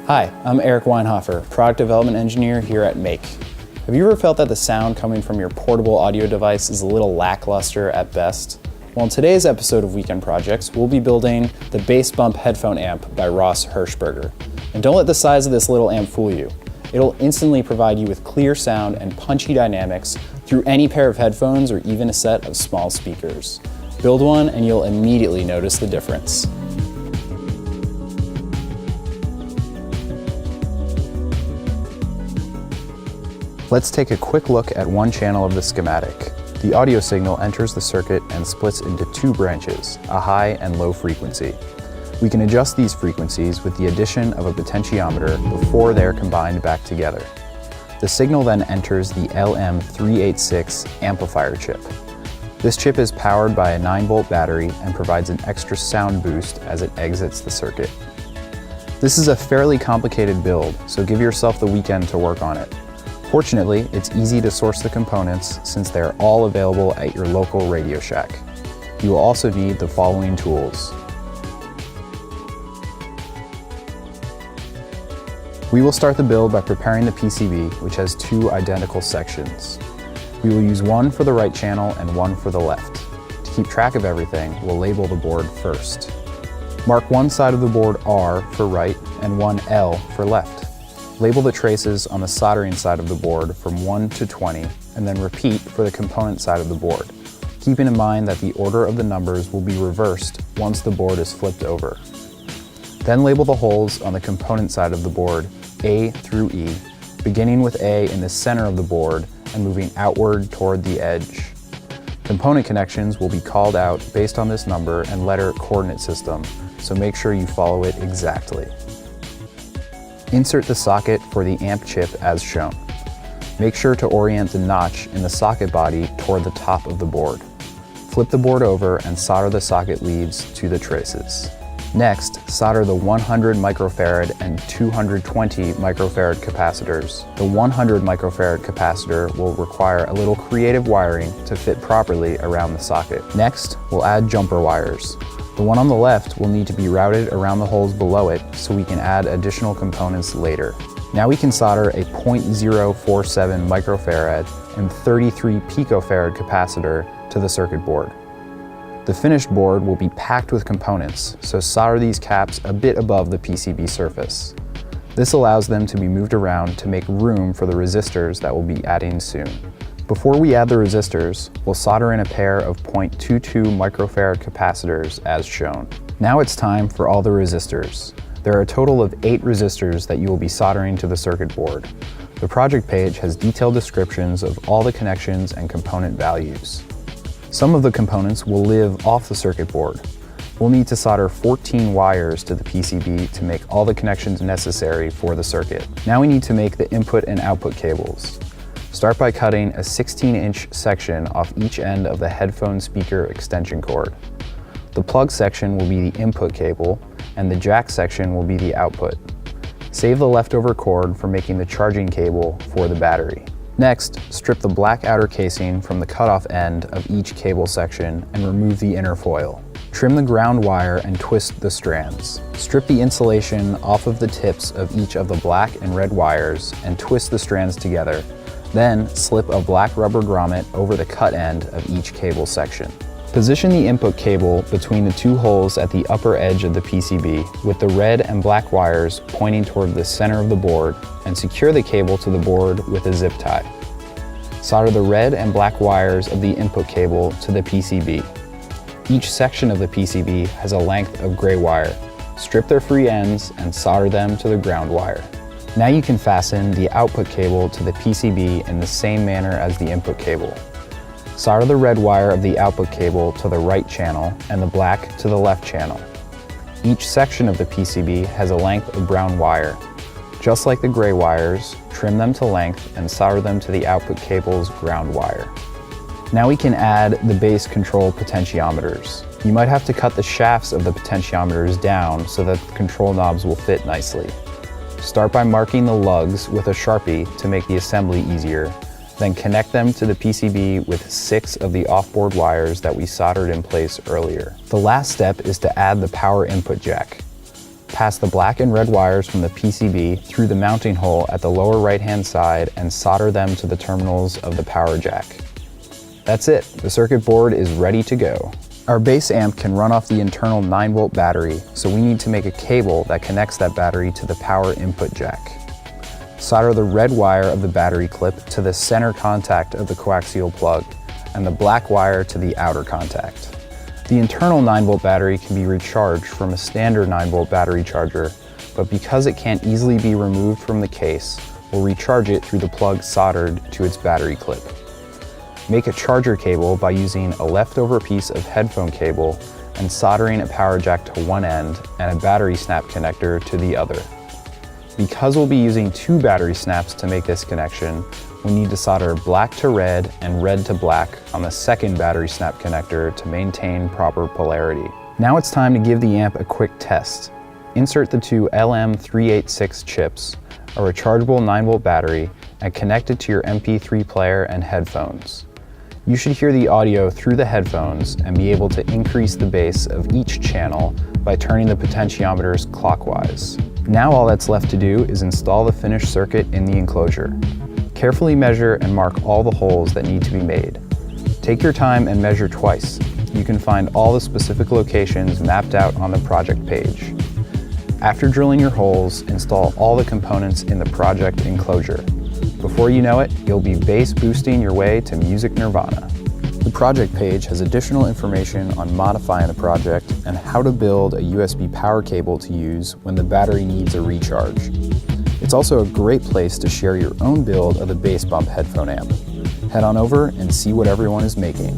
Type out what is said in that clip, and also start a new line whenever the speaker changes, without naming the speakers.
Hi, I'm Eric Weinhofer, Product Development Engineer here at Make. Have you ever felt that the sound coming from your portable audio device is a little lackluster at best? Well, in today's episode of Weekend Projects, we'll be building the Bass Bump Headphone Amp by Ross Hirschberger. And don't let the size of this little amp fool you. It'll instantly provide you with clear sound and punchy dynamics through any pair of headphones or even a set of small speakers. Build one and you'll immediately notice the difference. Let's take a quick look at one channel of the schematic. The audio signal enters the circuit and splits into two branches, a high and low frequency. We can adjust these frequencies with the addition of a potentiometer before they're combined back together. The signal then enters the LM386 amplifier chip. This chip is powered by a 9-volt battery and provides an extra sound boost as it exits the circuit. This is a fairly complicated build, so give yourself the weekend to work on it. Fortunately, it's easy to source the components since they're all available at your local Radio Shack. You will also need the following tools. We will start the build by preparing the PCB, which has two identical sections. We will use one for the right channel and one for the left. To keep track of everything, we'll label the board first. Mark one side of the board R for right and one L for left. Label the traces on the soldering side of the board from 1 to 20, and then repeat for the component side of the board, keeping in mind that the order of the numbers will be reversed once the board is flipped over. Then label the holes on the component side of the board A through E, beginning with A in the center of the board and moving outward toward the edge. Component connections will be called out based on this number and letter coordinate system, so make sure you follow it exactly. Insert the socket for the amp chip as shown. Make sure to orient the notch in the socket body toward the top of the board. Flip the board over and solder the socket leads to the traces. Next, solder the 100 microfarad and 220 microfarad capacitors. The 100 microfarad capacitor will require a little creative wiring to fit properly around the socket. Next, we'll add jumper wires. The one on the left will need to be routed around the holes below it so we can add additional components later. Now we can solder a 0.047 microfarad and 33 picofarad capacitor to the circuit board. The finished board will be packed with components, so solder these caps a bit above the PCB surface. This allows them to be moved around to make room for the resistors that we'll be adding soon. Before we add the resistors, we'll solder in a pair of 0.22 microfarad capacitors as shown. Now it's time for all the resistors. There are a total of 8 resistors that you will be soldering to the circuit board. The project page has detailed descriptions of all the connections and component values. Some of the components will live off the circuit board. We'll need to solder 14 wires to the PCB to make all the connections necessary for the circuit. Now we need to make the input and output cables. Start by cutting a 16-inch section off each end of the headphone speaker extension cord. The plug section will be the input cable, and the jack section will be the output. Save the leftover cord for making the charging cable for the battery. Next, strip the black outer casing from the cutoff end of each cable section and remove the inner foil. Trim the ground wire and twist the strands. Strip the insulation off of the tips of each of the black and red wires and twist the strands together. Then, slip a black rubber grommet over the cut end of each cable section. Position the input cable between the two holes at the upper edge of the PCB with the red and black wires pointing toward the center of the board and secure the cable to the board with a zip tie. Solder the red and black wires of the input cable to the PCB. Each section of the PCB has a length of gray wire. Strip their free ends and solder them to the ground wire. Now you can fasten the output cable to the PCB in the same manner as the input cable. Solder the red wire of the output cable to the right channel and the black to the left channel. Each section of the PCB has a length of brown wire. Just like the gray wires, trim them to length and solder them to the output cable's ground wire. Now we can add the base control potentiometers. You might have to cut the shafts of the potentiometers down so that the control knobs will fit nicely. Start by marking the lugs with a Sharpie to make the assembly easier, then connect them to the PCB with 6 of the off-board wires that we soldered in place earlier. The last step is to add the power input jack. Pass the black and red wires from the PCB through the mounting hole at the lower right-hand side and solder them to the terminals of the power jack. That's it, the circuit board is ready to go. Our base amp can run off the internal 9-volt battery, so we need to make a cable that connects that battery to the power input jack. Solder the red wire of the battery clip to the center contact of the coaxial plug, and the black wire to the outer contact. The internal 9-volt battery can be recharged from a standard 9-volt battery charger, but because it can't easily be removed from the case, we'll recharge it through the plug soldered to its battery clip. Make a charger cable by using a leftover piece of headphone cable and soldering a power jack to one end and a battery snap connector to the other. Because we'll be using 2 battery snaps to make this connection, we need to solder black to red and red to black on the second battery snap connector to maintain proper polarity. Now it's time to give the amp a quick test. Insert the 2 LM386 chips, a rechargeable 9-volt battery, and connect it to your MP3 player and headphones. You should hear the audio through the headphones and be able to increase the bass of each channel by turning the potentiometers clockwise. Now all that's left to do is install the finished circuit in the enclosure. Carefully measure and mark all the holes that need to be made. Take your time and measure twice. You can find all the specific locations mapped out on the project page. After drilling your holes, install all the components in the project enclosure. Before you know it, you'll be bass boosting your way to music nirvana. The project page has additional information on modifying the project and how to build a USB power cable to use when the battery needs a recharge. It's also a great place to share your own build of the bass bump headphone amp. Head on over and see what everyone is making.